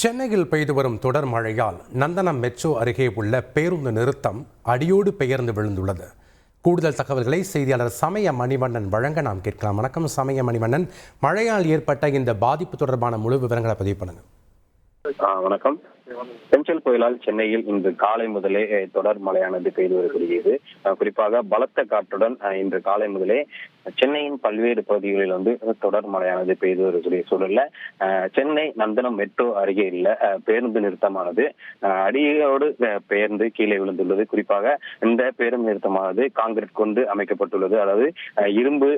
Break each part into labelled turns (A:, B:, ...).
A: சென்னையில் பெய்து வரும் தொடர் மழையால் நந்தனம் மெட்ரோ அருகே உள்ள பேருந்து நிறுத்தம் அடியோடு பெயர்ந்து விழுந்துள்ளது. கூடுதல் தகவல்களை செய்தியாளர் சமய மணிவண்ணன் வழங்க நாம் கேட்கலாம். வணக்கம் சமய மணிவண்ணன், மழையால் ஏற்பட்ட இந்த பாதிப்பு தொடர்பான முழு விவரங்களை பதிவு பண்ணுங்க.
B: வணக்கம். செஞ்சல் புயலால் சென்னையில் இன்று காலை முதலே தொடர் மழையானது பெய்து வருகிறது. குறிப்பாக பலத்த காற்றுடன் இன்று காலை முதலே சென்னையின் பல்வேறு பகுதிகளில் தொடர் மழையானது பெய்து வரக்கூடிய சூழல்ல சென்னை நந்தனம் மெட்ரோ அருகே உள்ள பேருந்து நிறுத்தமானது அடியோடு பெயர்ந்து கீழே விழுந்துள்ளது. குறிப்பாக இந்த பேருந்து நிறுத்தமானது கான்கிரீட் கொண்டு அமைக்கப்பட்டுள்ளது. அதாவது இரும்பு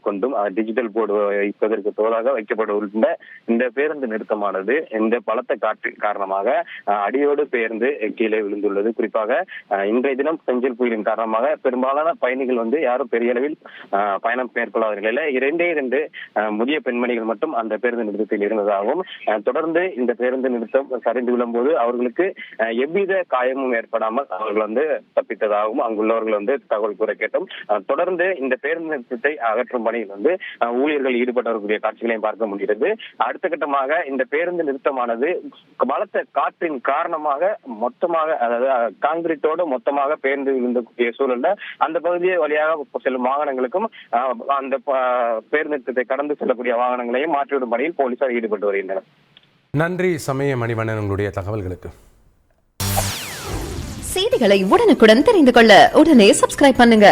B: கொண்டும் டிஜிட்டல் போர்டு வைப்பதற்கு தோதாக வைக்கப்பட்டுள்ள இந்த பேருந்து நிறுத்தமானது இந்த பலத்த காற்றின் காரணமாக அடியோடு பெயர்ந்து கீழே விழுந்துள்ளது. குறிப்பாக இன்றைய தினம் செஞ்சல் புயலின் காரணமாக பெரும்பாலான பயணிகள் யாரும் பெரிய அளவில் பயணம் மேற்கொள்ளாத இரண்டு முதிய பெண்மணிகள் மட்டும் அந்த பேருந்து நிறுத்தத்தில் இருந்ததாகவும், தொடர்ந்து இந்த பேருந்து நிறுத்தம் சரிந்து விழும்போது அவர்களுக்கு எவ்வித காயமும் ஏற்படாமல் அவர்கள் தப்பித்ததாகவும் அங்குள்ளவர்கள் தகவல் கூற கேட்டோம். தொடர்ந்து இந்த பேருந்து நிறுத்தத்தை அகற்றும் பணியில் ஊழியர்கள் ஈடுபட்டு வரக்கூடிய காட்சிகளையும் பார்க்க முடிகிறது. அடுத்த கட்டமாக இந்த பேருந்து நிறுத்தமானது பலத்த காற்றின் காரணமாக மொத்தமாக, அதாவது கான்கிரீட்டோடு மொத்தமாக பேர்ந்து விழுந்தக்கூடிய சூழல்ல அந்த பகுதியை வழியாக செல்லும் வாகனங்களுக்கும் அந்த பேருந்து நிறுத்தத்தை கடந்து செல்லக்கூடிய வாகனங்களையும் மாற்றிவிடும் பணியில் போலீசார் ஈடுபட்டு வருகின்றனர்.
A: நன்றி சமய மணிவண்ணன், உங்களுடைய தகவல்களுக்கு.
C: செய்திகளை உடனுக்குடன் தெரிந்து கொள்ள உடனே சப்ஸ்கிரைப் பண்ணுங்க.